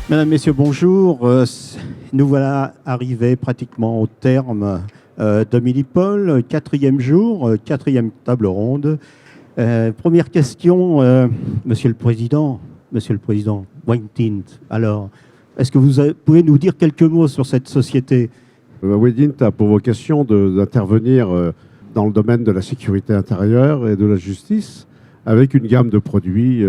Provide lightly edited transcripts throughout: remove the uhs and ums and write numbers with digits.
Mesdames, Messieurs, bonjour. Nous voilà arrivés pratiquement au terme de Millipol, quatrième jour, quatrième table ronde. Première question, Monsieur le Président, Wayne alors, est-ce que vous pouvez nous dire quelques mots sur cette société? Wedint a pour vocation d'intervenir dans le domaine de la sécurité intérieure et de la justice avec une gamme de produits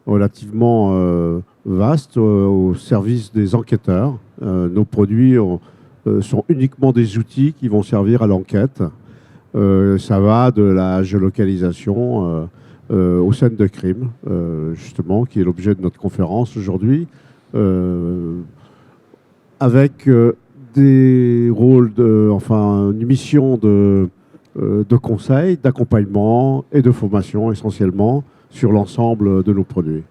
relativement vaste au service des enquêteurs. Nos produits sont uniquement des outils qui vont servir à l'enquête. Ça va de la géolocalisation aux scènes de crime, justement, qui est l'objet de notre conférence aujourd'hui, avec des rôles, une mission de conseil, d'accompagnement et de formation essentiellement sur l'ensemble de nos produits.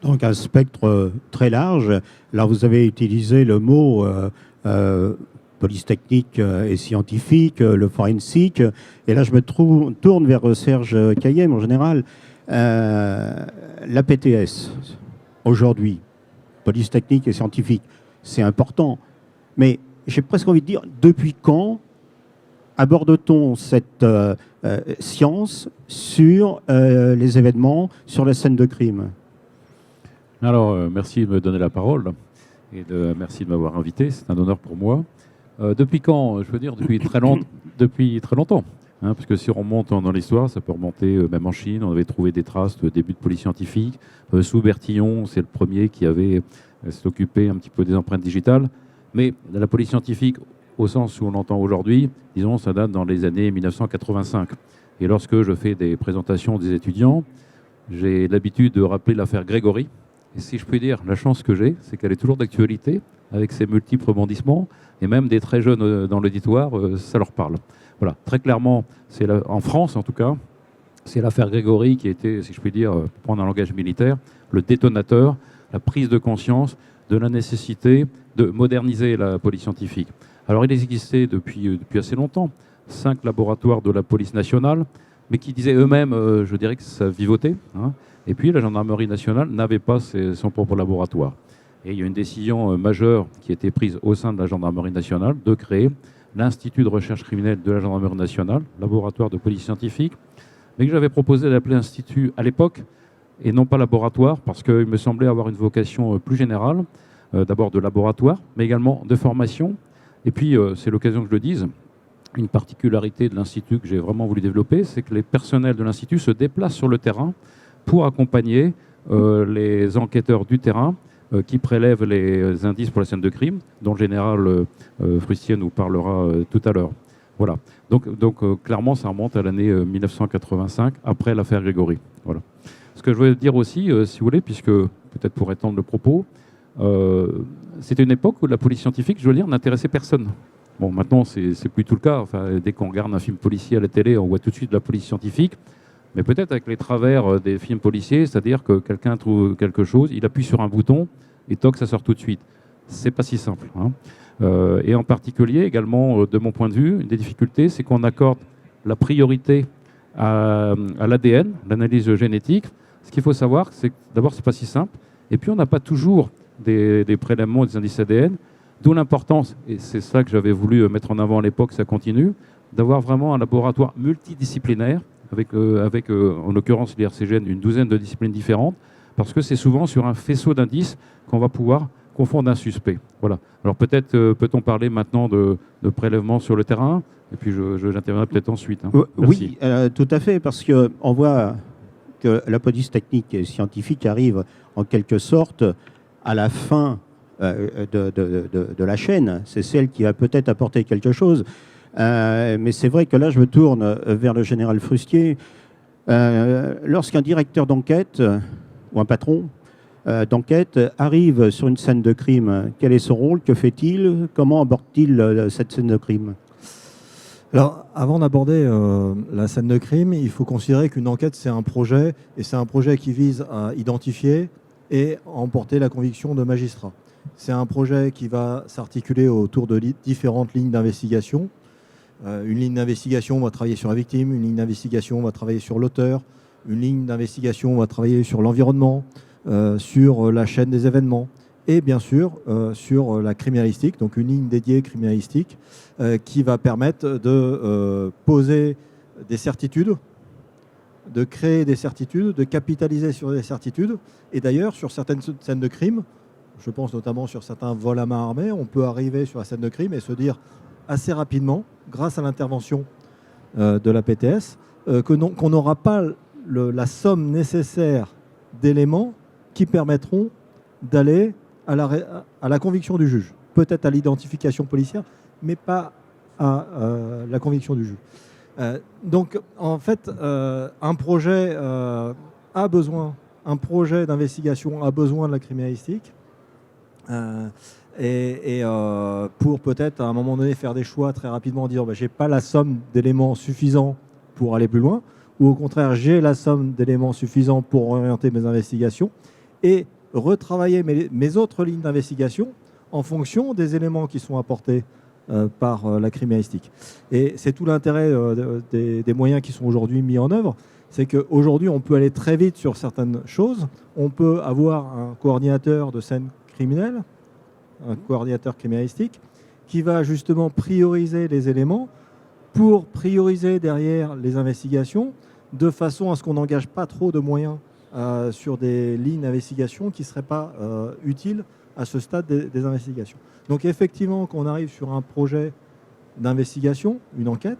Donc un spectre très large. Là, vous avez utilisé le mot police technique et scientifique, le forensique. Et là, je me tourne vers Serge Caillem en général. La PTS, aujourd'hui, police technique et scientifique, c'est important. Mais j'ai presque envie de dire, depuis quand aborde-t-on cette science sur les événements, sur la scène de crime? Alors, merci de me donner la parole et merci de m'avoir invité. C'est un honneur pour moi. Depuis quand? Je veux dire, depuis très longtemps. Hein, parce que si on remonte dans l'histoire, ça peut remonter même en Chine. On avait trouvé des traces de début de police scientifique. Sous Bertillon, c'est le premier qui avait s'est occupé un petit peu des empreintes digitales. Mais la police scientifique, au sens où on l'entend aujourd'hui, disons, ça date dans les années 1985. Et lorsque je fais des présentations des étudiants, j'ai l'habitude de rappeler l'affaire Grégory. Et si je puis dire, la chance que j'ai, c'est qu'elle est toujours d'actualité, avec ses multiples rebondissements, et même des très jeunes dans l'auditoire, ça leur parle. Voilà, très clairement, en France en tout cas, c'est l'affaire Grégory qui était, si je puis dire, pour prendre un langage militaire, le détonateur, la prise de conscience de la nécessité de moderniser la police scientifique. Alors il existait depuis assez longtemps 5 laboratoires de la police nationale, mais qui disaient eux-mêmes, je dirais que ça vivotait, hein. Et puis la gendarmerie nationale n'avait pas son propre laboratoire. Et il y a une décision majeure qui a été prise au sein de la gendarmerie nationale de créer l'Institut de recherche criminelle de la gendarmerie nationale, laboratoire de police scientifique, mais que j'avais proposé d'appeler institut à l'époque, et non pas laboratoire, parce qu'il me semblait avoir une vocation plus générale, d'abord de laboratoire, mais également de formation. Et puis, c'est l'occasion que je le dise, une particularité de l'Institut que j'ai vraiment voulu développer, c'est que les personnels de l'Institut se déplacent sur le terrain pour accompagner les enquêteurs du terrain qui prélèvent les indices pour la scène de crime, dont le général Frustier nous parlera tout à l'heure. Voilà. Donc clairement, ça remonte à l'année 1985, après l'affaire Grégory. Voilà. Ce que je veux dire aussi, si vous voulez, puisque peut-être pour étendre le propos, c'était une époque où la police scientifique, je veux dire, n'intéressait personne. Bon, maintenant, c'est plus tout le cas. Enfin, dès qu'on regarde un film policier à la télé, on voit tout de suite la police scientifique. Mais peut-être avec les travers des films policiers, c'est-à-dire que quelqu'un trouve quelque chose, il appuie sur un bouton et toc, ça sort tout de suite. C'est pas si simple, hein. Et en particulier, également, de mon point de vue, une des difficultés, c'est qu'on accorde la priorité à l'ADN, l'analyse génétique. Ce qu'il faut savoir, c'est que d'abord, c'est pas si simple. Et puis, on n'a pas toujours des prélèvements, des indices ADN, d'où l'importance, et c'est ça que j'avais voulu mettre en avant à l'époque, ça continue, d'avoir vraiment un laboratoire multidisciplinaire, avec en l'occurrence l'IRCGN, une douzaine de disciplines différentes, parce que c'est souvent sur un faisceau d'indices qu'on va pouvoir confondre un suspect. Voilà. Alors peut-être peut-on parler maintenant de prélèvements sur le terrain, et puis j'interviendrai peut-être ensuite. Hein. Oui, tout à fait, parce qu'on voit que la police technique et scientifique arrive en quelque sorte à la fin de la chaîne. C'est celle qui va peut-être apporter quelque chose. Mais c'est vrai que là, je me tourne vers le général Frustier. Lorsqu'un directeur d'enquête ou un patron d'enquête arrive sur une scène de crime, quel est son rôle? Que fait-il? Comment aborde-t-il cette scène de crime? Alors, avant d'aborder la scène de crime, il faut considérer qu'une enquête, c'est un projet, et c'est un projet qui vise à identifier et à emporter la conviction de magistrats. C'est un projet qui va s'articuler autour de différentes lignes d'investigation. Une ligne d'investigation va travailler sur la victime, une ligne d'investigation va travailler sur l'auteur, une ligne d'investigation va travailler sur l'environnement, sur la chaîne des événements. et bien sûr sur la criminalistique, donc une ligne dédiée criminalistique qui va permettre de poser des certitudes, de créer des certitudes, de capitaliser sur des certitudes. Et d'ailleurs, sur certaines scènes de crime, je pense notamment sur certains vols à main armée, on peut arriver sur la scène de crime et se dire assez rapidement, grâce à l'intervention de la PTS, qu'on n'aura pas la somme nécessaire d'éléments qui permettront d'aller à la conviction du juge. Peut-être à l'identification policière, mais pas à la conviction du juge. Donc, en fait, un projet un projet d'investigation a besoin de la criminalistique. Pour peut-être à un moment donné faire des choix très rapidement en disant j'ai pas la somme d'éléments suffisants pour aller plus loin, ou au contraire j'ai la somme d'éléments suffisants pour orienter mes investigations et retravailler mes autres lignes d'investigation en fonction des éléments qui sont apportés par la criminalistique. Et c'est tout l'intérêt des moyens qui sont aujourd'hui mis en œuvre, c'est qu'aujourd'hui on peut aller très vite sur certaines choses, on peut avoir un coordinateur de scène criminelle, un coordinateur criminalistique, qui va justement prioriser les éléments pour prioriser derrière les investigations, de façon à ce qu'on n'engage pas trop de moyens sur des lignes d'investigation qui ne seraient pas utiles à ce stade des investigations. Donc effectivement, quand on arrive sur un projet d'investigation, une enquête,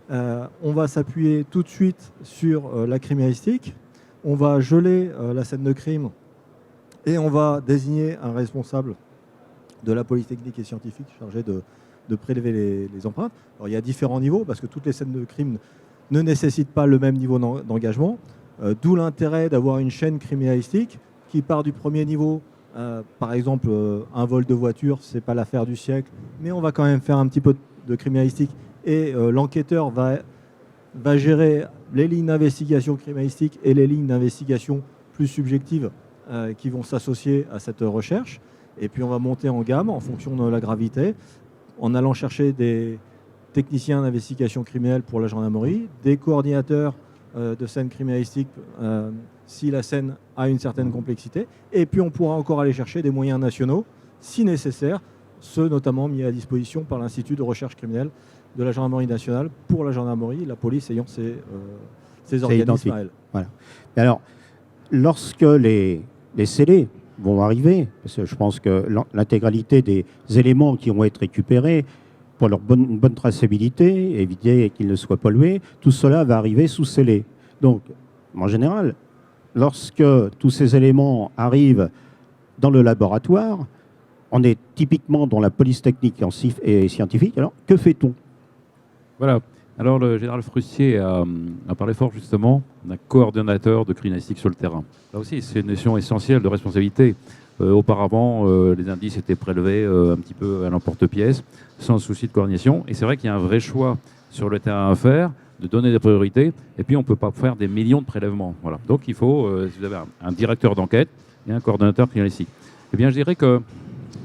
on va s'appuyer tout de suite sur la criminalistique, on va geler la scène de crime et on va désigner un responsable de la police technique et scientifique chargé de prélever les empreintes. Alors, il y a différents niveaux parce que toutes les scènes de crime ne nécessitent pas le même niveau d'engagement, d'où l'intérêt d'avoir une chaîne criminalistique qui part du premier niveau. Par exemple, un vol de voiture, ce n'est pas l'affaire du siècle, mais on va quand même faire un petit peu de criminalistique et l'enquêteur va gérer les lignes d'investigation criminalistique et les lignes d'investigation plus subjectives qui vont s'associer à cette recherche. Et puis on va monter en gamme en fonction de la gravité, en allant chercher des techniciens d'investigation criminelle pour la gendarmerie, des coordinateurs de scène criminalistique si la scène a une certaine complexité. Et puis on pourra encore aller chercher des moyens nationaux, si nécessaire, ceux notamment mis à disposition par l'Institut de recherche criminelle de la gendarmerie nationale pour la gendarmerie, la police ayant ses organismes à elle. Voilà. Et alors, lorsque les scellés vont arriver, parce que je pense que l'intégralité des éléments qui vont être récupérés pour leur bonne traçabilité, éviter qu'ils ne soient pollués, tout cela va arriver sous scellé. Donc, en général, lorsque tous ces éléments arrivent dans le laboratoire, on est typiquement dans la police technique et scientifique. Alors, que fait-on? Voilà. Alors, le général Frustier a parlé fort justement d'un coordonnateur de criminalistique sur le terrain. Là aussi, c'est une notion essentielle de responsabilité. Auparavant, les indices étaient prélevés un petit peu à l'emporte-pièce, sans souci de coordination. Et c'est vrai qu'il y a un vrai choix sur le terrain à faire, de donner des priorités. Et puis, on ne peut pas faire des millions de prélèvements. Voilà. Donc, il faut, si vous avez un directeur d'enquête et un coordonnateur criminalistique. Eh bien, je dirais que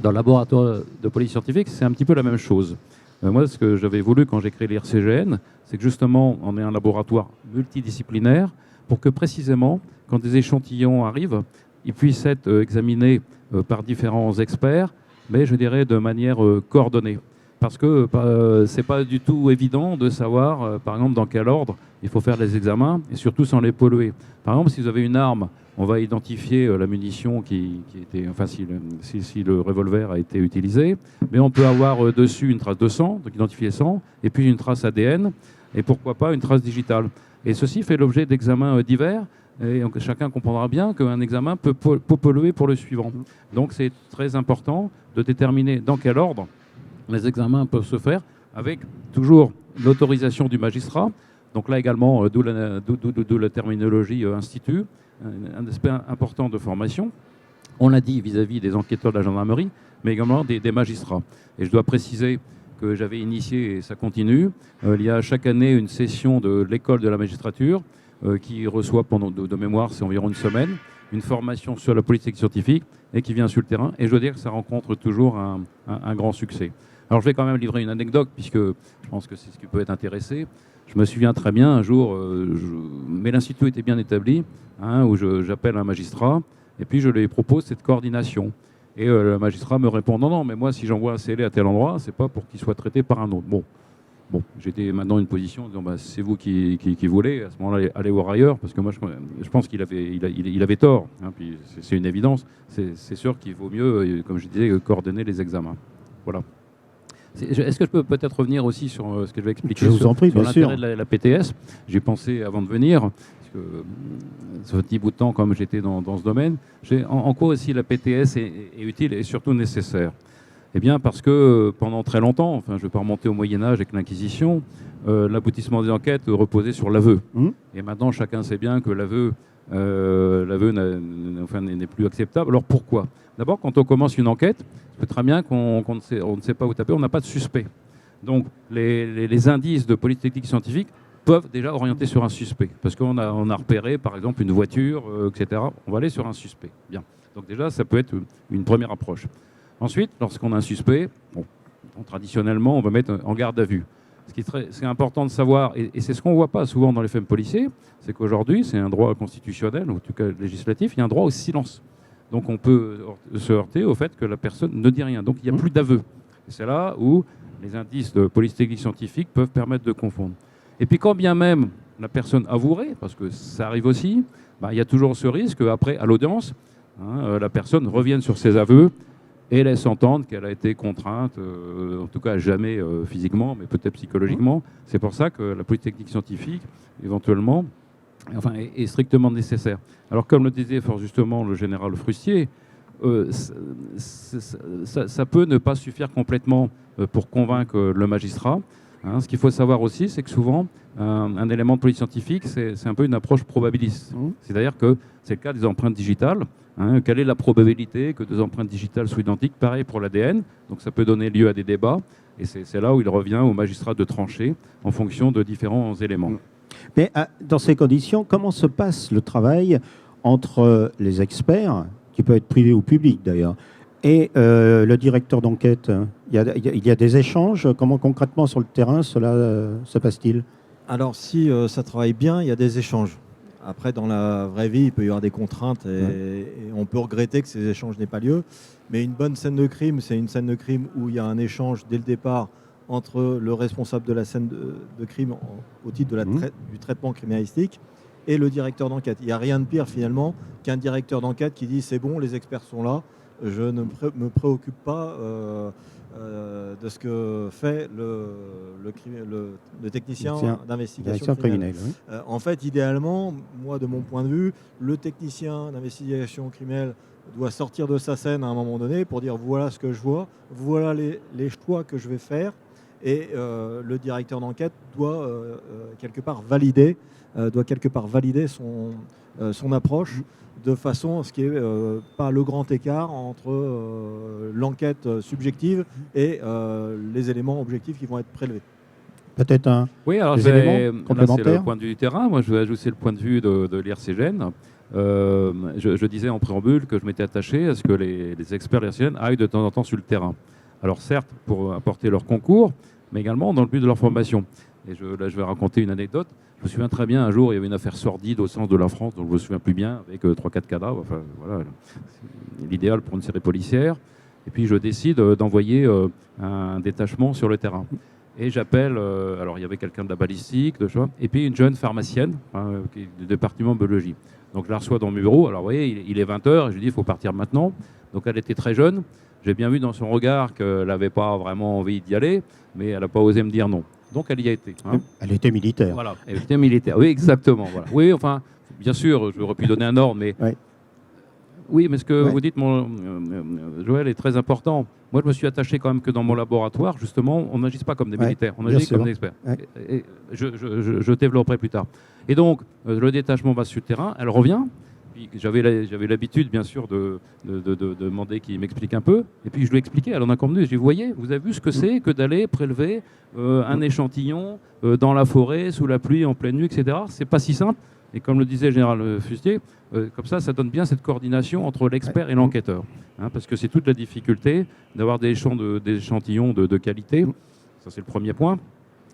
dans le laboratoire de police scientifique, c'est un petit peu la même chose. Moi, ce que j'avais voulu quand j'ai créé l'IRCGN, c'est que justement, on ait un laboratoire multidisciplinaire pour que précisément, quand des échantillons arrivent, ils puissent être examinés par différents experts, mais je dirais de manière coordonnée. Parce que ce n'est pas du tout évident de savoir, par exemple, dans quel ordre il faut faire les examens, et surtout sans les polluer. Par exemple, si vous avez une arme, on va identifier la munition qui était, enfin si le revolver a été utilisé, mais on peut avoir dessus une trace de sang, donc identifier sang, et puis une trace ADN, et pourquoi pas une trace digitale. Et ceci fait l'objet d'examens divers, et donc chacun comprendra bien qu'un examen peut polluer pour le suivant. Donc c'est très important de déterminer dans quel ordre les examens peuvent se faire, avec toujours l'autorisation du magistrat. Donc là également, d'où la terminologie institut, un aspect important de formation. On l'a dit vis-à-vis des enquêteurs de la gendarmerie, mais également des magistrats. Et je dois préciser que j'avais initié, et ça continue, il y a chaque année une session de l'école de la magistrature qui reçoit pendant, de mémoire, c'est environ une semaine, une formation sur la politique scientifique et qui vient sur le terrain. Et je dois dire que ça rencontre toujours un grand succès. Alors je vais quand même livrer une anecdote, puisque je pense que c'est ce qui peut être intéressé. Je me souviens très bien, un jour, mais l'institut était bien établi, où j'appelle un magistrat, et puis je lui propose cette coordination. Et le magistrat me répond, non, mais moi, si j'envoie un scellé à tel endroit, c'est pas pour qu'il soit traité par un autre. Bon, j'étais maintenant dans une position en disant, c'est vous qui voulez, à ce moment-là, allez voir ailleurs, parce que moi, je pense qu'il avait tort. Hein, puis c'est une évidence. C'est sûr qu'il vaut mieux, comme je disais, coordonner les examens. Voilà. Est-ce que je peux peut-être revenir aussi sur ce que je vais expliquer Je vous en prie, sur bien sûr. l'intérêt de la PTS? J'ai pensé avant de venir, parce que ce petit bout de temps, comme j'étais dans ce domaine, en quoi aussi la PTS est utile et surtout nécessaire? Eh bien, parce que pendant très longtemps, enfin, je ne vais pas remonter au Moyen-Âge avec l'Inquisition, l'aboutissement des enquêtes reposait sur l'aveu. Et maintenant, chacun sait bien que l'aveu n'est plus acceptable. Alors pourquoi? D'abord, quand on commence une enquête, c'est très bien qu'on ne sait pas où taper, on n'a pas de suspect. Donc, les indices de police technique scientifique peuvent déjà orienter sur un suspect. Parce qu'on a repéré, par exemple, une voiture, etc. On va aller sur un suspect. Bien. Donc déjà, ça peut être une première approche. Ensuite, lorsqu'on a un suspect, traditionnellement, on va mettre en garde à vue. Ce qui est important de savoir, et c'est ce qu'on ne voit pas souvent dans les faits policiers, c'est qu'aujourd'hui, c'est un droit constitutionnel, ou en tout cas législatif, il y a un droit au silence. Donc on peut se heurter au fait que la personne ne dit rien. Donc il n'y a plus d'aveu. Et c'est là où les indices de police technique scientifique peuvent permettre de confondre. Et puis quand bien même la personne avouerait, parce que ça arrive aussi, il y a toujours ce risque qu'après, à l'audience, la personne revienne sur ses aveux et laisse entendre qu'elle a été contrainte, en tout cas jamais physiquement, mais peut-être psychologiquement. C'est pour ça que la police technique scientifique, éventuellement, est strictement nécessaire. Alors, comme le disait fort justement le général Frustier, ça peut ne pas suffire complètement pour convaincre le magistrat. Ce qu'il faut savoir aussi, c'est que souvent, un élément de police scientifique, c'est un peu une approche probabiliste. C'est-à-dire que c'est le cas des empreintes digitales. Quelle est la probabilité que deux empreintes digitales soient identiques? Pareil pour l'ADN. Donc ça peut donner lieu à des débats. Et c'est là où il revient au magistrat de trancher en fonction de différents éléments. Mais dans ces conditions, comment se passe le travail entre les experts, qui peut être privé ou public d'ailleurs, et le directeur d'enquête? Il y a des échanges. Comment concrètement sur le terrain cela se passe-t-il? Alors, si ça travaille bien, il y a des échanges. Après, dans la vraie vie, il peut y avoir des contraintes et on peut regretter que ces échanges n'aient pas lieu. Mais une bonne scène de crime, c'est une scène de crime où il y a un échange dès le départ entre le responsable de la scène de crime au titre de du traitement criminalistique et le directeur d'enquête. Il n'y a rien de pire finalement qu'un directeur d'enquête qui dit « c'est bon, les experts sont là, je ne me préoccupe pas de ce que fait le technicien d'investigation criminelle ». En fait, idéalement, moi de mon point de vue, le technicien d'investigation criminelle doit sortir de sa scène à un moment donné pour dire voilà ce que je vois, voilà les choix que je vais faire, et le directeur d'enquête doit quelque part valider son approche de façon à ce qu'il n'y ait pas le grand écart entre l'enquête subjective et les éléments objectifs qui vont être prélevés. Peut-être un des éléments complémentaires. C'est le point de vue du terrain. Moi, je vais ajouter le point de vue de l'IRCGN. Je disais en préambule que je m'étais attaché à ce que les experts de l'IRCGN aillent de temps en temps sur le terrain. Alors certes, pour apporter leur concours, mais également dans le but de leur formation. Et là, je vais raconter une anecdote. Je me souviens très bien, un jour, il y avait une affaire sordide au centre de la France, dont je ne me souviens plus bien, avec 3-4 cadavres. Enfin, voilà, l'idéal pour une série policière. Et puis, je décide d'envoyer un détachement sur le terrain. Et j'appelle, alors il y avait quelqu'un de la balistique, et puis une jeune pharmacienne du département biologie. Donc, je la reçois dans mon bureau. Alors, vous voyez, il est 20h, et je lui dis, il faut partir maintenant. Donc, elle était très jeune. J'ai bien vu dans son regard qu'elle n'avait pas vraiment envie d'y aller, mais elle n'a pas osé me dire non. Donc elle y a été. Elle était militaire. Voilà, elle était militaire. Oui, exactement. Voilà. Oui, enfin, bien sûr, j'aurais pu donner un ordre, mais... Oui, mais ce que vous dites, Joël, est très important. Moi, je me suis attaché quand même que dans mon laboratoire, justement, on n'agisse pas comme des militaires, on agit comme des experts. Et je développerai plus tard. Et donc, le détachement va sur le terrain, elle revient. J'avais l'habitude, bien sûr, de demander qu'il m'explique un peu. Et puis, je lui ai expliqué, elle en a convenu. Je lui ai dit, vous voyez, vous avez vu ce que c'est que d'aller prélever un échantillon dans la forêt, sous la pluie, en pleine nuit, etc. C'est pas si simple. Et comme le disait le général Fustier, comme ça donne bien cette coordination entre l'expert et l'enquêteur. Parce que c'est toute la difficulté d'avoir des échantillons de qualité. Ça, c'est le premier point.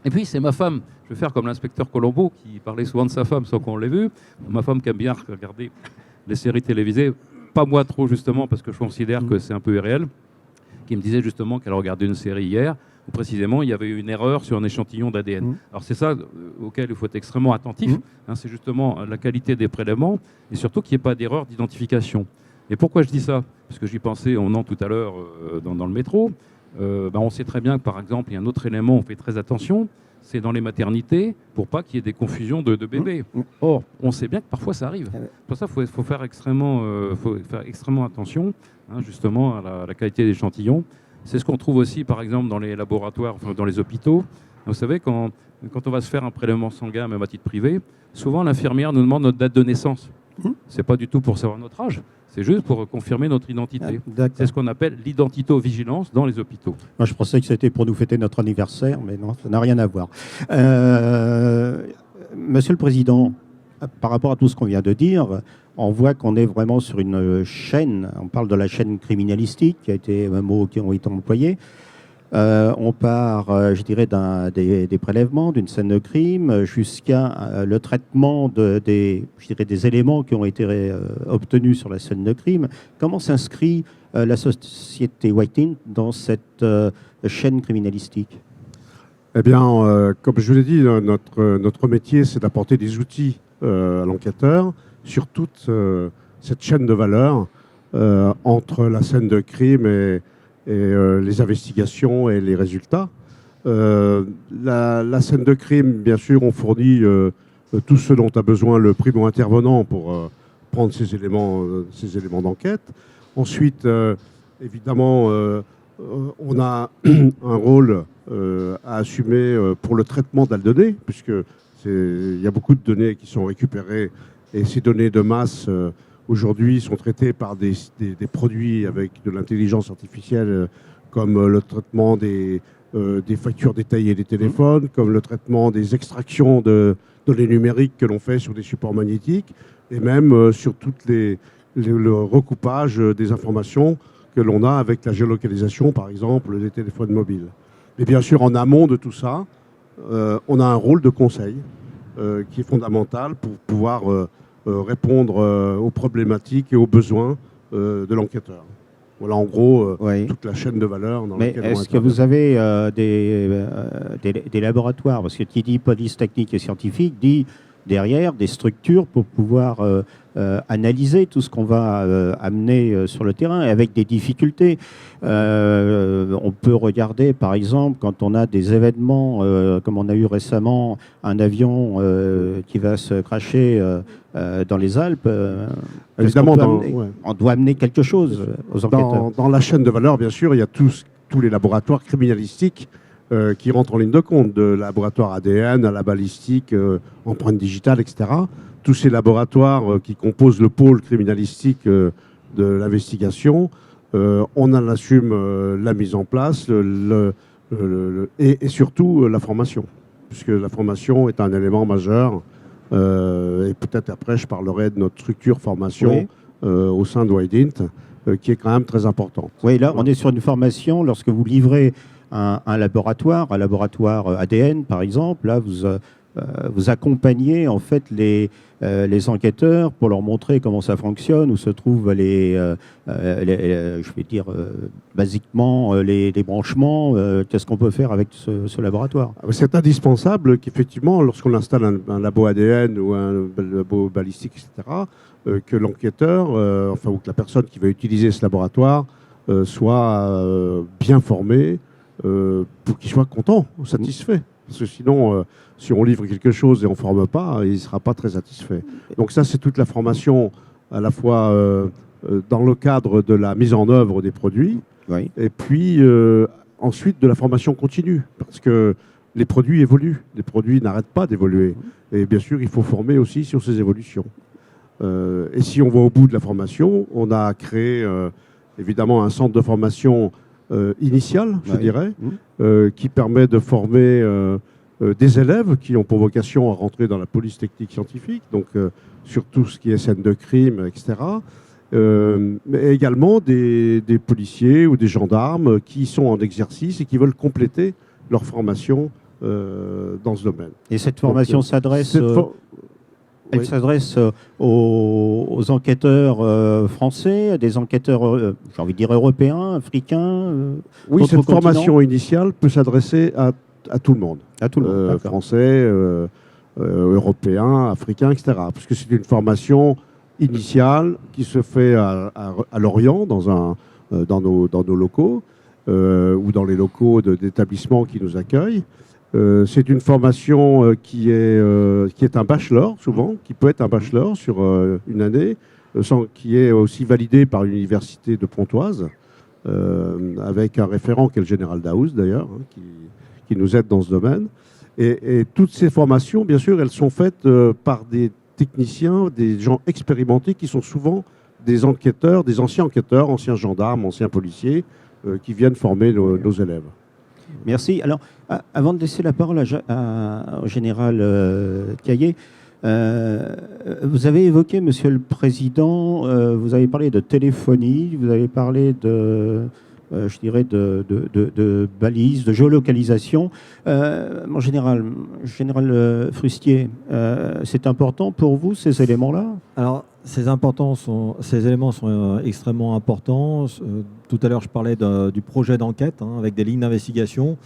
Et puis, c'est ma femme. Je vais faire comme l'inspecteur Colombo, qui parlait souvent de sa femme sans qu'on l'ait vu. Ma femme qui aime bien regarder les séries télévisées. pas moi trop justement, parce que je considère que c'est un peu irréel, qui me disait justement qu'elle regardait une série hier, où précisément il y avait eu une erreur sur un échantillon d'ADN. Alors c'est ça auquel il faut être extrêmement attentif, hein, c'est justement la qualité des prélèvements, et surtout qu'il n'y ait pas d'erreur d'identification. Et pourquoi je dis ça? Parce que j'y pensais en venant tout à l'heure dans le métro. On sait très bien que par exemple, il y a un autre élément, on fait très attention, c'est dans les maternités, pour pas qu'il y ait des confusions de bébés. Or, on sait bien que parfois ça arrive. Pour ça, il faut faire extrêmement attention, hein, justement, à la qualité des échantillons. C'est ce qu'on trouve aussi, par exemple, dans les laboratoires, enfin, dans les hôpitaux. Vous savez, quand on va se faire un prélèvement sanguin, même à titre privé, souvent l'infirmière nous demande notre date de naissance. C'est pas du tout pour savoir notre âge, c'est juste pour confirmer notre identité. C'est ce qu'on appelle l'identito-vigilance dans les hôpitaux. Moi, je pensais que c'était pour nous fêter notre anniversaire, mais non, ça n'a rien à voir. Monsieur le Président, par rapport à tout ce qu'on vient de dire, on voit qu'on est vraiment sur une chaîne, on parle de la chaîne criminalistique, qui a été un mot qui ont été employés. On part, je dirais, des prélèvements, d'une scène de crime, jusqu'à le traitement des éléments qui ont été obtenus sur la scène de crime. Comment s'inscrit la société Whiting dans cette chaîne criminalistique? Eh bien, comme je vous l'ai dit, notre métier, c'est d'apporter des outils à l'enquêteur sur toute cette chaîne de valeur entre la scène de crime et les investigations et les résultats. La scène de crime, bien sûr, on fournit tout ce dont a besoin le primo-intervenant pour prendre ces éléments d'enquête. Ensuite, évidemment, on a un rôle à assumer pour le traitement de la donnée, puisqu'il y a beaucoup de données qui sont récupérées et ces données de masse aujourd'hui sont traités par des produits avec de l'intelligence artificielle, comme le traitement des factures détaillées des téléphones, comme le traitement des extractions de données numériques que l'on fait sur des supports magnétiques, et même sur le recoupage des informations que l'on a avec la géolocalisation, par exemple, des téléphones mobiles. Et bien sûr, en amont de tout ça, on a un rôle de conseil qui est fondamental pour pouvoir répondre aux problématiques et aux besoins de l'enquêteur. Voilà en gros toute la chaîne de valeur dans laquelle on intervient. Est-ce que vous avez des laboratoires? Parce que qui dit police technique et scientifique dit derrière des structures pour pouvoir analyser tout ce qu'on va amener sur le terrain, et avec des difficultés. On peut regarder, par exemple, quand on a des événements, comme on a eu récemment un avion qui va se cracher dans les Alpes. Évidemment, on doit amener quelque chose aux enquêteurs. Dans la chaîne de valeur, bien sûr, il y a tous les laboratoires criminalistiques qui rentrent en ligne de compte, de laboratoire ADN à la balistique, empreinte digitale, etc. Tous ces laboratoires qui composent le pôle criminalistique de l'investigation, on en assume la mise en place et surtout la formation, puisque la formation est un élément majeur. Et peut-être après, je parlerai de notre structure formation au sein de Whiting, qui est quand même très importante. Oui, là, on est sur une formation. Lorsque vous livrez un laboratoire ADN, par exemple, là, vous accompagnez en fait les enquêteurs pour leur montrer comment ça fonctionne, où se trouvent je vais dire basiquement les branchements, qu'est-ce qu'on peut faire avec ce laboratoire. C'est indispensable qu'effectivement, lorsqu'on installe un labo ADN ou un labo balistique, etc., que l'enquêteur, ou que la personne qui va utiliser ce laboratoire soit bien formé pour qu'il soit content, satisfait. Parce que sinon, si on livre quelque chose et on ne forme pas, il ne sera pas très satisfait. Donc ça, c'est toute la formation, à la fois dans le cadre de la mise en œuvre des produits, et puis ensuite de la formation continue. Parce que les produits évoluent, les produits n'arrêtent pas d'évoluer. Et bien sûr, il faut former aussi sur ces évolutions. Et si on va au bout de la formation, on a créé évidemment un centre de formation initial, je dirais, qui permet de former des élèves qui ont pour vocation à rentrer dans la police technique scientifique, donc sur tout ce qui est scène de crime, etc. Mais également des policiers ou des gendarmes qui sont en exercice et qui veulent compléter leur formation dans ce domaine. Et cette formation s'adresse... Elle s'adresse aux enquêteurs français, à des enquêteurs, j'ai envie de dire européens, africains. Oui, d'autres cette continents. formation initiale peut s'adresser à tout le monde. À tout le monde. D'accord. Français, européens, africains, etc. Parce que c'est une formation initiale qui se fait à Lorient, dans nos locaux, ou dans les locaux d'établissements qui nous accueillent. C'est une formation qui est un bachelor, souvent, qui peut être un bachelor sur une année, qui est aussi validé par l'université de Pontoise, avec un référent qui est le général Daoust, d'ailleurs, hein, qui nous aide dans ce domaine. Et toutes ces formations, bien sûr, elles sont faites par des techniciens, des gens expérimentés qui sont souvent des enquêteurs, des anciens enquêteurs, anciens gendarmes, anciens policiers, qui viennent former nos élèves. Merci. Alors, avant de laisser la parole au général Caillé, vous avez évoqué, Monsieur le Président, vous avez parlé de téléphonie, vous avez parlé je dirais, de balises, de géolocalisation. Mon général Frustier, c'est important pour vous, ces éléments-là? Alors, ces éléments sont extrêmement importants. Tout à l'heure, je parlais du projet d'enquête avec des lignes d'investigation.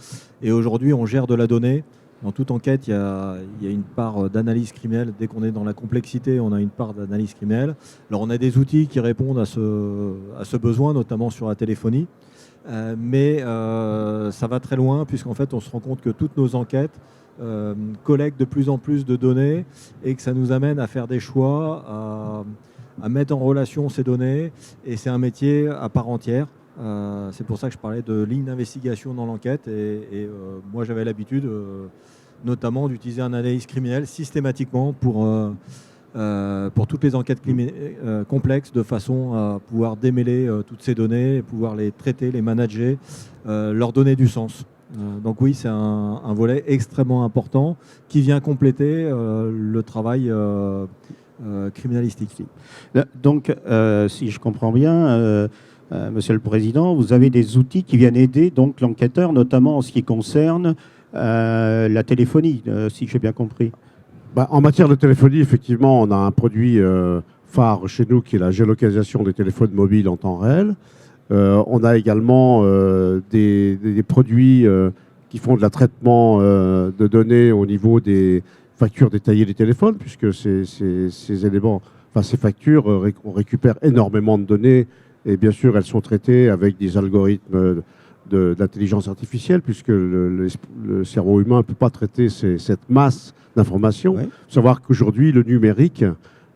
Et aujourd'hui, on gère de la donnée. Dans toute enquête, il y a une part d'analyse criminelle. Dès qu'on est dans la complexité, on a une part d'analyse criminelle. Alors, on a des outils qui répondent à ce besoin, notamment sur la téléphonie. Mais ça va très loin, puisqu'en fait, on se rend compte que toutes nos enquêtes collectent de plus en plus de données et que ça nous amène à faire des choix, à mettre en relation ces données. Et c'est un métier à part entière. C'est pour ça que je parlais de ligne d'investigation dans l'enquête. Et moi, j'avais l'habitude, notamment, d'utiliser un analyse criminelle systématiquement pour toutes les enquêtes complexes, de façon à pouvoir démêler toutes ces données, pouvoir les traiter, les manager, leur donner du sens. Donc oui, c'est un volet extrêmement important qui vient compléter le travail criminalistique. Donc, si je comprends bien, Monsieur le Président, vous avez des outils qui viennent aider donc l'enquêteur, notamment en ce qui concerne la téléphonie, si j'ai bien compris. En matière de téléphonie, effectivement, on a un produit phare chez nous qui est la géolocalisation des téléphones mobiles en temps réel. On a également des produits qui font de la traitement de données au niveau des factures détaillées des téléphones, puisque ces éléments, ces factures, on récupère énormément de données et bien sûr elles sont traitées avec des algorithmes d'intelligence artificielle, puisque le cerveau humain ne peut pas traiter cette masse d'informations. Il faut savoir qu'aujourd'hui, le numérique,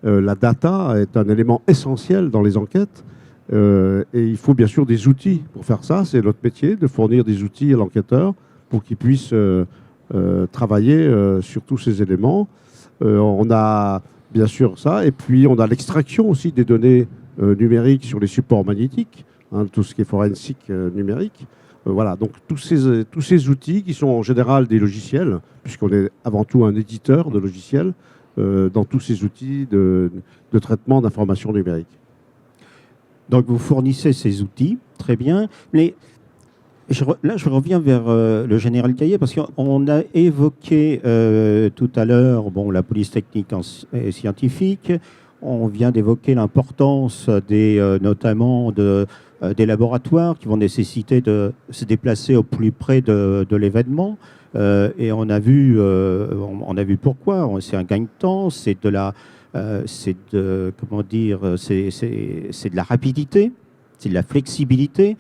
la data est un élément essentiel dans les enquêtes. Et il faut bien sûr des outils pour faire ça. C'est notre métier de fournir des outils à l'enquêteur pour qu'il puisse travailler sur tous ces éléments. On a bien sûr ça. Et puis, on a l'extraction aussi des données numériques sur les supports magnétiques, tout ce qui est forensique numérique. Voilà, donc tous ces outils qui sont en général des logiciels, puisqu'on est avant tout un éditeur de logiciels, dans tous ces outils de traitement d'informations numériques. Donc vous fournissez ces outils, très bien. Mais là, je reviens vers le général Caillé, parce qu'on a évoqué tout à l'heure la police technique et scientifique. On vient d'évoquer l'importance notamment des laboratoires qui vont nécessiter de se déplacer au plus près de l'événement. Et on a vu pourquoi. C'est un gain de temps, c'est de la rapidité, c'est de la flexibilité.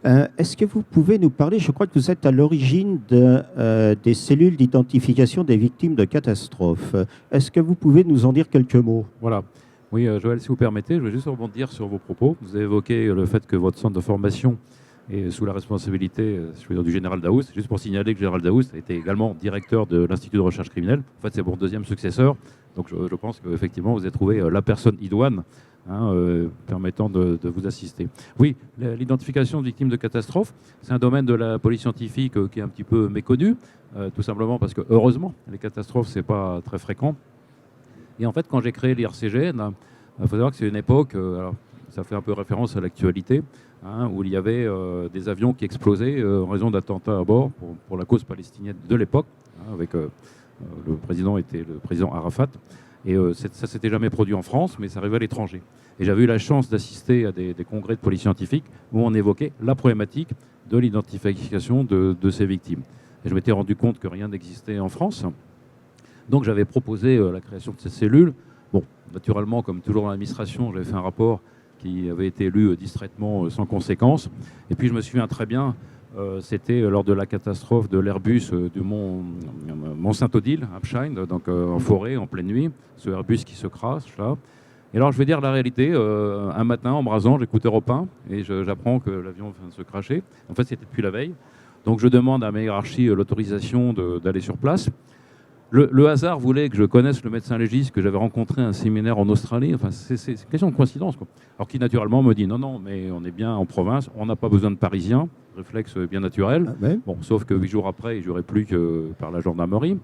Est-ce que vous pouvez nous parler, je crois que vous êtes à l'origine des cellules d'identification des victimes de catastrophes. Est-ce que vous pouvez nous en dire quelques mots? Voilà. Oui, Joël, si vous permettez, je vais juste rebondir sur vos propos. Vous avez évoqué le fait que votre centre de formation est sous la responsabilité du général Daoust. Juste pour signaler que le général Daoust a été également directeur de l'Institut de recherche criminelle. En fait, c'est mon deuxième successeur. Donc je pense qu'effectivement, vous avez trouvé la personne idoine permettant de vous assister. Oui, l'identification de victimes de catastrophes, c'est un domaine de la police scientifique qui est un petit peu méconnu, tout simplement parce que, heureusement, les catastrophes, c'est pas très fréquent. Et en fait, quand j'ai créé l'IRCGN, il faut savoir que c'est une époque, alors, ça fait un peu référence à l'actualité, où il y avait des avions qui explosaient en raison d'attentats à bord pour la cause palestinienne de l'époque, avec le président était le président Arafat. Et ça s'était jamais produit en France, mais ça arrivait à l'étranger. Et j'avais eu la chance d'assister à des congrès de police scientifique où on évoquait la problématique de l'identification de ces victimes. Et je m'étais rendu compte que rien n'existait en France. Donc j'avais proposé la création de cette cellule. Bon, naturellement, comme toujours dans l'administration, j'avais fait un rapport qui avait été lu distraitement, sans conséquence. Et puis je me souviens très bien, c'était lors de la catastrophe de l'Airbus du Mont Saint-Odile, Upshine, donc en forêt, en pleine nuit, ce Airbus qui se crache là. Et alors je vais dire la réalité, un matin en me rasant, j'écoute Europe 1 et j'apprends que l'avion vient de se cracher. En fait, c'était depuis la veille. Donc je demande à ma hiérarchie l'autorisation d'aller sur place. Le hasard voulait que je connaisse le médecin légiste que j'avais rencontré à un séminaire en Australie. Enfin, c'est une question de coïncidence, quoi. Alors qui naturellement me dit non, mais on est bien en province, on n'a pas besoin de Parisiens, réflexe bien naturel. Ah ouais. Bon, sauf que 8 jours après, il ne jouerait plus que par la gendarmerie,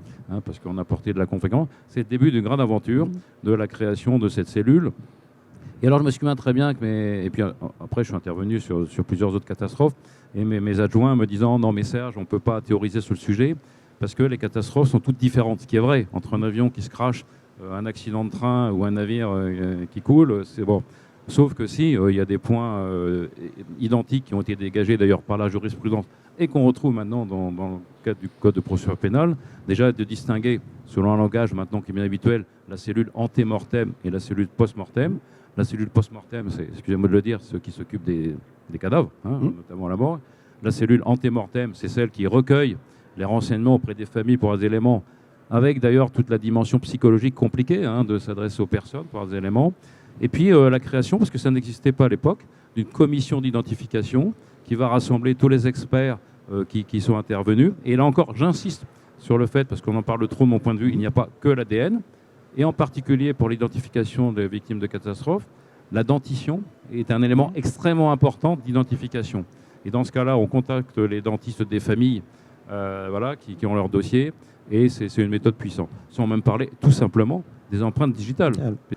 parce qu'on a porté de la conséquence. C'est le début d'une grande aventure de la création de cette cellule. Et alors je me souviens très bien et puis après je suis intervenu sur plusieurs autres catastrophes, et mes adjoints me disant non mais Serge, on ne peut pas théoriser sur le sujet, parce que les catastrophes sont toutes différentes. Ce qui est vrai, entre un avion qui se crache, un accident de train ou un navire qui coule, c'est bon. Sauf que si, il y a des points identiques qui ont été dégagés d'ailleurs par la jurisprudence et qu'on retrouve maintenant dans le cadre du Code de procédure pénale, déjà de distinguer, selon un langage maintenant qui est bien habituel, la cellule anté-mortem et la cellule post-mortem. La cellule post-mortem, c'est, excusez-moi de le dire, ceux qui s'occupent des cadavres, notamment à la mort. La cellule anté-mortem, c'est celle qui recueille les renseignements auprès des familles pour des éléments, avec d'ailleurs toute la dimension psychologique compliquée de s'adresser aux personnes pour des éléments. Et puis la création, parce que ça n'existait pas à l'époque, d'une commission d'identification qui va rassembler tous les experts qui sont intervenus. Et là encore, j'insiste sur le fait, parce qu'on en parle trop de mon point de vue, il n'y a pas que l'ADN, et en particulier pour l'identification des victimes de catastrophes, la dentition est un élément extrêmement important d'identification. Et dans ce cas-là, on contacte les dentistes des familles qui ont leur dossier, et c'est une méthode puissante. Sans même parler tout simplement des empreintes digitales.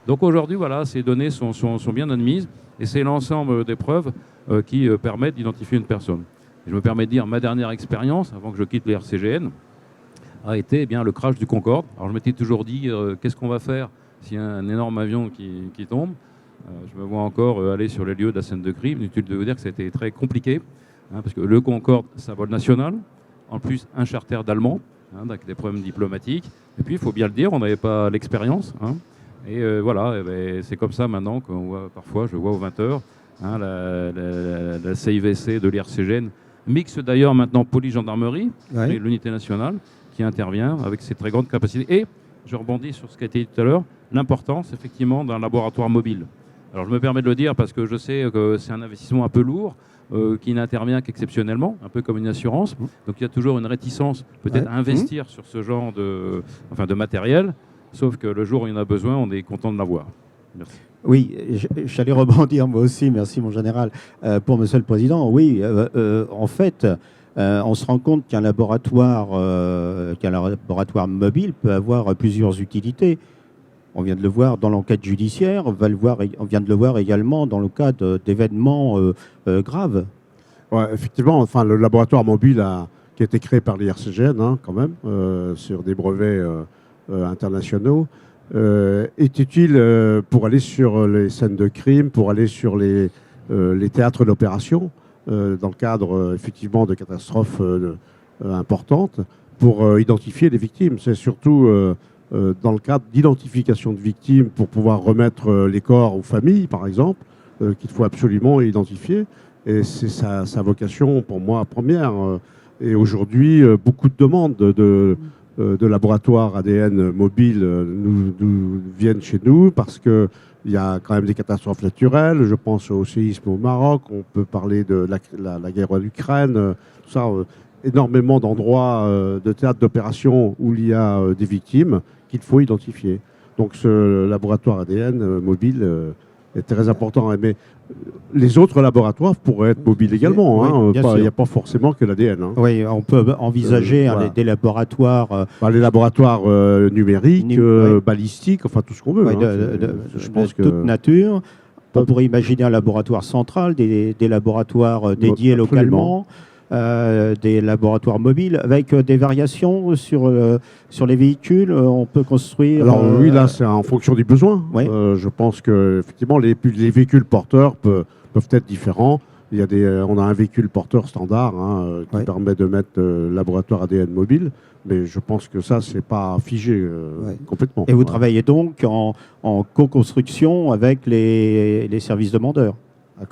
Donc aujourd'hui, ces données sont bien admises, et c'est l'ensemble des preuves qui permettent d'identifier une personne. Et je me permets de dire, ma dernière expérience, avant que je quitte l'IRCGN, a été le crash du Concorde. Alors je m'étais toujours dit, qu'est-ce qu'on va faire s'il y a un énorme avion qui tombe. Je me vois encore aller sur les lieux de la scène de crime. Inutile de vous dire que ça a été très compliqué, parce que le Concorde, c'est un vol national, en plus un charter d'Allemands, avec des problèmes diplomatiques. Et puis, il faut bien le dire, on n'avait pas l'expérience. Et c'est comme ça maintenant qu'on voit, parfois, je vois aux 20h, la CIVC de l'IRCGN, mixte d'ailleurs maintenant police-gendarmerie, l'unité nationale, qui intervient avec ses très grandes capacités. Et je rebondis sur ce qui a été dit tout à l'heure, l'importance effectivement d'un laboratoire mobile. Alors je me permets de le dire parce que je sais que c'est un investissement un peu lourd, qui n'intervient qu'exceptionnellement, un peu comme une assurance. Donc il y a toujours une réticence peut-être à investir sur ce genre de matériel, sauf que le jour où il y en a besoin, on est content de l'avoir. Merci. Oui, j'allais rebondir moi aussi, merci mon général, pour Monsieur le Président. Oui, en fait, on se rend compte qu'un laboratoire mobile peut avoir plusieurs utilités. On vient de le voir dans l'enquête judiciaire, on vient de le voir également dans le cas d'événements graves. Ouais, effectivement, le laboratoire mobile qui a été créé par l'IRCGN, quand même, sur des brevets internationaux, est utile pour aller sur les scènes de crime, pour aller sur les théâtres d'opération, dans le cadre effectivement de catastrophes importantes, pour identifier les victimes. C'est surtout dans le cadre d'identification de victimes pour pouvoir remettre les corps aux familles, par exemple, qu'il faut absolument identifier. Et c'est sa vocation, pour moi, première. Et aujourd'hui, beaucoup de demandes de laboratoires ADN mobiles nous viennent chez nous parce qu'il y a quand même des catastrophes naturelles. Je pense au séisme au Maroc, on peut parler de la guerre en Ukraine, tout ça. Énormément d'endroits de théâtre d'opération où il y a des victimes qu'il faut identifier. Donc ce laboratoire ADN mobile est très important. Mais les autres laboratoires pourraient être mobiles également. Il n'y a pas forcément que l'ADN. Oui, on peut envisager des laboratoires... les laboratoires numériques, balistiques, enfin tout ce qu'on veut. Je pense que toute nature. On pourrait imaginer un laboratoire central, des laboratoires dédiés localement. des laboratoires mobiles avec des variations sur les véhicules. On peut construire. Alors oui, là, c'est en fonction du besoin. Oui. Je pense que effectivement, les véhicules porteurs peuvent être différents. On a un véhicule porteur standard qui Oui. permet de mettre laboratoire ADN mobile, mais je pense que ça, c'est pas figé complètement. Et vous travaillez donc en co-construction avec les services demandeurs.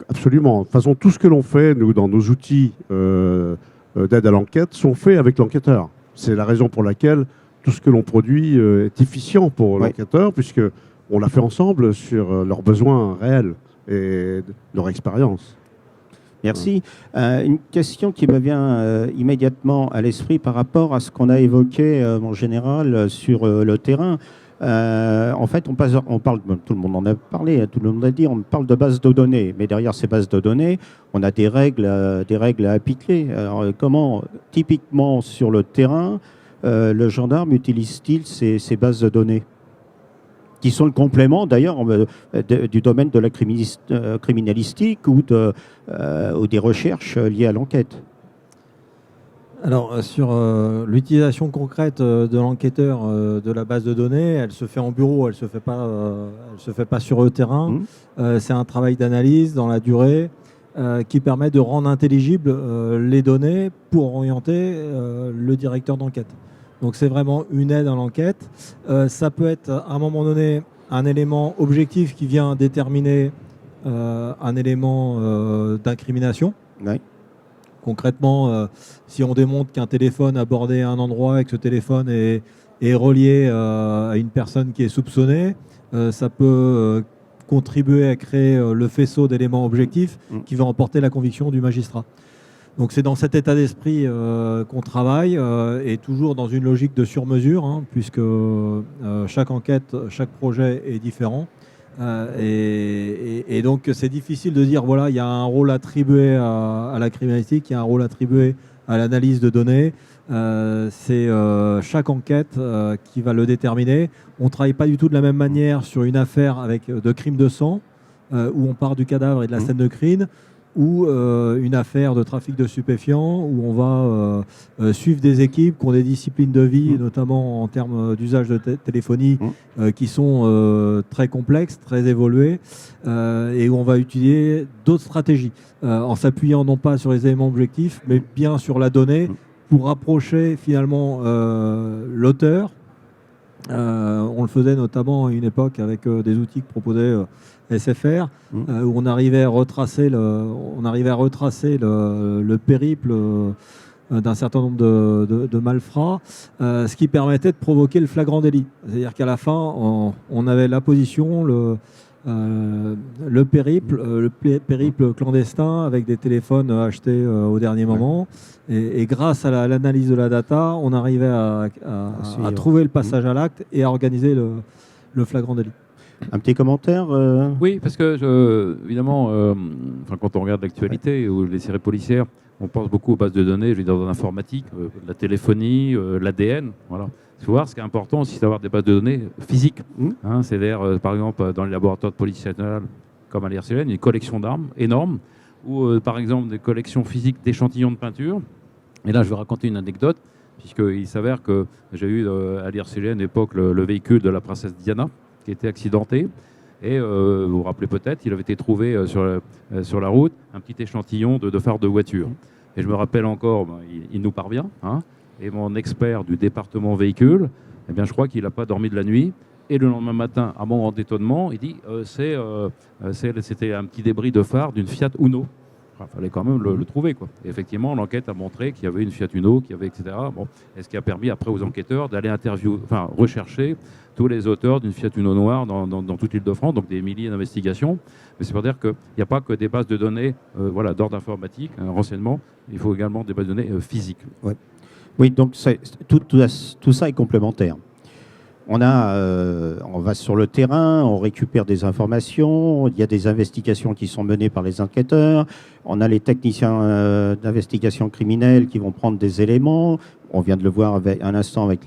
Absolument. De toute façon, tout ce que l'on fait, nous, dans nos outils d'aide à l'enquête, sont faits avec l'enquêteur. C'est la raison pour laquelle tout ce que l'on produit est efficient pour l'enquêteur, puisqu'on l'a fait ensemble sur leurs besoins réels et leur expérience. Merci. Une question qui me vient immédiatement à l'esprit par rapport à ce qu'on a évoqué en général sur le terrain. En fait, on parle, tout le monde en a parlé, tout le monde a dit, on parle de bases de données. Mais derrière ces bases de données, on a des règles à appliquer. Alors, comment, typiquement sur le terrain, le gendarme utilise-t-il ces bases de données qui sont le complément d'ailleurs du domaine de la criminalistique ou des recherches liées à l'enquête? Alors, sur l'utilisation concrète de l'enquêteur de la base de données, elle se fait en bureau, elle se fait pas sur le terrain. C'est un travail d'analyse dans la durée qui permet de rendre intelligibles les données pour orienter le directeur d'enquête. Donc c'est vraiment une aide à l'enquête. Ça peut être à un moment donné un élément objectif qui vient déterminer un élément d'incrimination. Oui. Concrètement, si on démontre qu'un téléphone a bordé un endroit et que ce téléphone est relié à une personne qui est soupçonnée, ça peut contribuer à créer le faisceau d'éléments objectifs qui va emporter la conviction du magistrat. Donc c'est dans cet état d'esprit qu'on travaille et toujours dans une logique de sur-mesure, puisque chaque enquête, chaque projet est différent. Et donc c'est difficile de dire voilà, il y a un rôle attribué à la criminalistique, il y a un rôle attribué à l'analyse de données. C'est chaque enquête qui va le déterminer. On ne travaille pas du tout de la même manière sur une affaire avec de crimes de sang, où on part du cadavre et de la scène de crime, ou une affaire de trafic de stupéfiants, où on va suivre des équipes qui ont des disciplines de vie, notamment en termes d'usage de téléphonie, qui sont très complexes, très évoluées, et où on va utiliser d'autres stratégies, en s'appuyant non pas sur les éléments objectifs, mais bien sur la donnée, pour rapprocher finalement l'auteur. On le faisait notamment à une époque avec des outils que proposait SFR, où on arrivait à retracer le périple d'un certain nombre de malfrats, ce qui permettait de provoquer le flagrant délit. C'est-à-dire qu'à la fin, on avait la position, le périple clandestin avec des téléphones achetés au dernier moment. Et grâce à l'analyse de la data, on arrivait à trouver le passage à l'acte et à organiser le flagrant délit. Un petit commentaire Oui, parce que évidemment, quand on regarde l'actualité ou les séries policières, on pense beaucoup aux bases de données, je veux dire, dans l'informatique, la téléphonie, l'ADN. Voilà. Il faut voir, ce qui est important aussi, c'est d'avoir des bases de données physiques. C'est-à-dire, par exemple, dans les laboratoires de police nationale, comme à l'IRCN, une collection d'armes énorme, ou par exemple des collections physiques d'échantillons de peinture. Et là, je vais raconter une anecdote, puisqu'il s'avère que j'ai eu à l'IRCN à l'époque le véhicule de la princesse Diana, qui était accidenté. Et vous vous rappelez peut-être, il avait été trouvé sur la route un petit échantillon de phare de voiture. Et je me rappelle encore, il nous parvient. Et mon expert du département véhicule, eh bien, je crois qu'il n'a pas dormi de la nuit. Et le lendemain matin, à mon grand étonnement, il dit c'était un petit débris de phare d'une Fiat Uno. Il fallait quand même le trouver, quoi. Et effectivement, l'enquête a montré qu'il y avait une Fiat Uno, etc. Bon, et ce qui a permis après aux enquêteurs d'aller rechercher tous les auteurs d'une Fiat Uno noire dans toute l'Île-de-France, donc des milliers d'investigations. Mais c'est pour dire qu'il n'y a pas que des bases de données d'ordre informatique, renseignement, il faut également des bases de données physiques. Oui, donc tout ça est complémentaire. On va sur le terrain, on récupère des informations, il y a des investigations qui sont menées par les enquêteurs, on a les techniciens d'investigation criminelle qui vont prendre des éléments. On vient de le voir un instant avec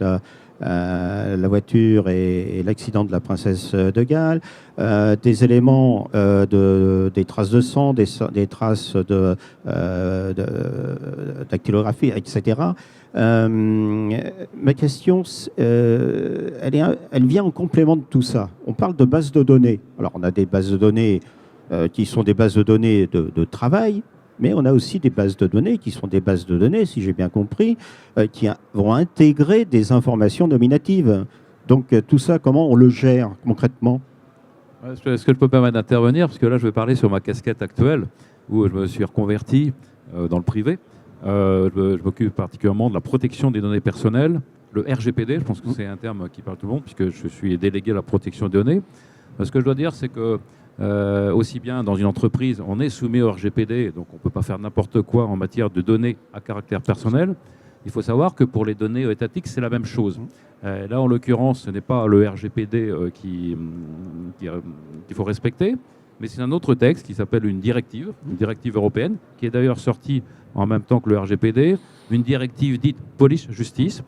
la voiture et l'accident de la princesse de Galles, des éléments, des traces de sang, des traces de dactylographie, etc. Ma question, elle vient en complément de tout ça. On parle de bases de données. Alors, on a des bases de données qui sont des bases de données de travail, mais on a aussi des bases de données qui sont des bases de données, si j'ai bien compris, qui vont intégrer des informations nominatives. Donc, tout ça, comment on le gère concrètement ? Est-ce que je peux me permettre d'intervenir? Parce que là, je vais parler sur ma casquette actuelle, où je me suis reconverti dans le privé. Je m'occupe particulièrement de la protection des données personnelles, le RGPD, je pense que c'est un terme qui parle tout le monde, puisque je suis délégué à la protection des données. Ce que je dois dire, c'est que aussi bien dans une entreprise, on est soumis au RGPD, donc on ne peut pas faire n'importe quoi en matière de données à caractère personnel. Il faut savoir que pour les données étatiques, c'est la même chose. Là, en l'occurrence, ce n'est pas le RGPD qu'il faut respecter, mais c'est un autre texte qui s'appelle une directive européenne, qui est d'ailleurs sortie en même temps que le RGPD, une directive dite Police Justice,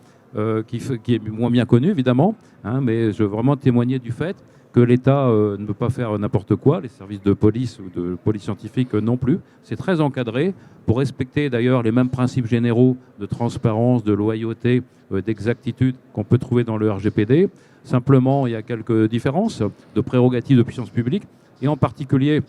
qui est moins bien connue, évidemment, hein, mais je veux vraiment témoigner du fait que l'État ne peut pas faire n'importe quoi, les services de police ou de police scientifique non plus. C'est très encadré pour respecter d'ailleurs les mêmes principes généraux de transparence, de loyauté, d'exactitude qu'on peut trouver dans le RGPD. Simplement, il y a quelques différences de prérogatives de puissance publique, et en particulier,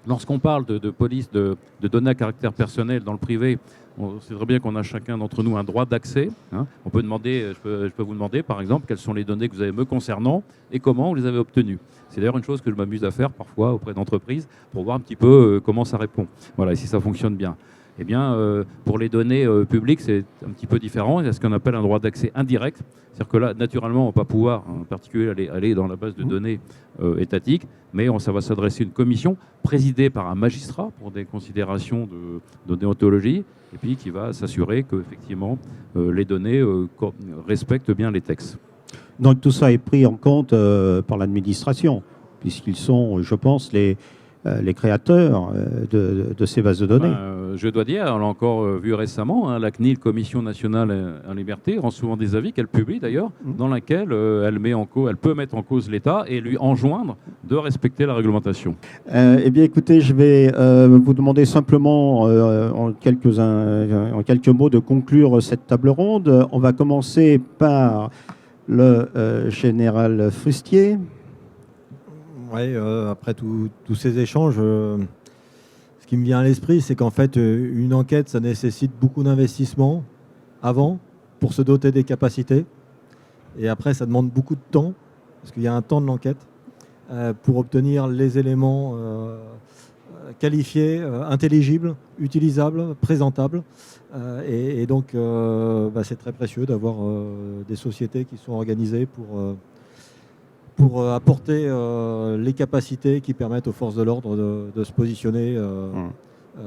lorsqu'on parle de police, de données à caractère personnel dans le privé, on sait très bien qu'on a chacun d'entre nous un droit d'accès. Hein. On peut demander, je peux vous demander, par exemple, quelles sont les données que vous avez me concernant et comment vous les avez obtenues. C'est d'ailleurs une chose que je m'amuse à faire parfois auprès d'entreprises pour voir un petit peu comment ça répond. Voilà, et si ça fonctionne bien. Eh bien, pour les données publiques, c'est un petit peu différent. Il y a ce qu'on appelle un droit d'accès indirect. C'est-à-dire que là, naturellement, on ne va pas pouvoir, en particulier, aller dans la base de données étatique, mais ça va s'adresser à une commission présidée par un magistrat pour des considérations de déontologie, et puis qui va s'assurer qu'effectivement, les données respectent bien les textes. Donc tout ça est pris en compte par l'administration, puisqu'ils sont, je pense, les créateurs de ces bases de données. Je dois dire, on l'a encore vu récemment, hein, la CNIL, Commission nationale en liberté, rend souvent des avis qu'elle publie d'ailleurs, dans laquelle elle peut mettre en cause l'État et lui enjoindre de respecter la réglementation. Eh bien écoutez, je vais vous demander simplement en quelques mots de conclure cette table ronde. On va commencer par le général Frustier. Oui, après tous ces échanges, ce qui me vient à l'esprit, c'est qu'en fait, une enquête, ça nécessite beaucoup d'investissement avant pour se doter des capacités. Et après, ça demande beaucoup de temps, parce qu'il y a un temps de l'enquête, pour obtenir les éléments qualifiés, intelligibles, utilisables, présentables. Et donc, c'est très précieux d'avoir des sociétés qui sont organisées pour apporter les capacités qui permettent aux forces de l'ordre de se positionner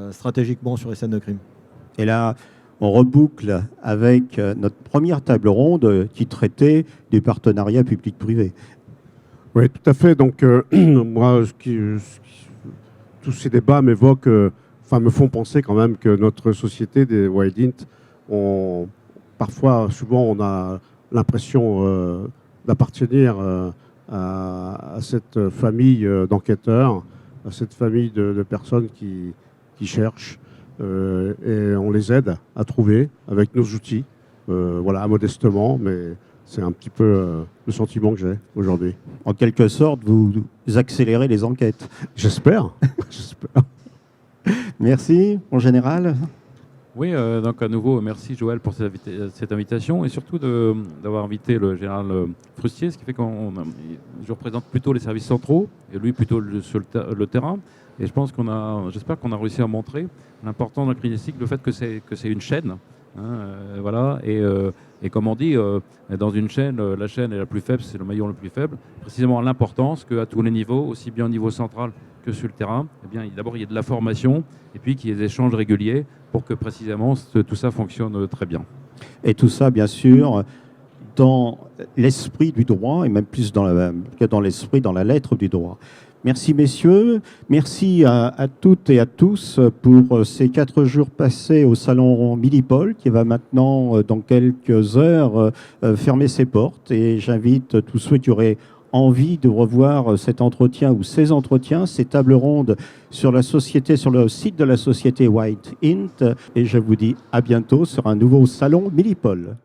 stratégiquement sur les scènes de crime. Et là, on reboucle avec notre première table ronde qui traitait des partenariats public-privé. Oui, tout à fait. Donc, moi, tous ces débats me font penser quand même que notre société des Wild Int, souvent, on a l'impression d'appartenir à cette famille d'enquêteurs, à cette famille de personnes qui cherchent, et on les aide à trouver avec nos outils, modestement, mais c'est un petit peu le sentiment que j'ai aujourd'hui. En quelque sorte, vous accélérez les enquêtes. J'espère. Merci, en général. Oui, donc à nouveau, merci Joël pour cette invitation et surtout d'avoir invité le général Frustier, ce qui fait que je représente plutôt les services centraux et lui plutôt sur le terrain. Et j'espère qu'on a réussi à montrer l'importance de la criminalistique, le fait que c'est une chaîne. Hein, et comme on dit, dans une chaîne, la chaîne est la plus faible, c'est le maillon le plus faible. Précisément l'importance qu'à tous les niveaux, aussi bien au niveau central que sur le terrain, d'abord il y a de la formation et puis qu'il y ait des échanges réguliers pour que précisément tout ça fonctionne très bien. Et tout ça, bien sûr, dans l'esprit du droit, et même plus que dans l'esprit, dans la lettre du droit. Merci messieurs, merci à toutes et à tous pour ces 4 jours passés au salon Milipol qui va maintenant, dans quelques heures, fermer ses portes. Et j'invite tous ceux qui auraient envie de revoir cet entretien ou ces entretiens, ces tables rondes sur la société, sur le site de la société White Int. Et je vous dis à bientôt sur un nouveau salon Milipol.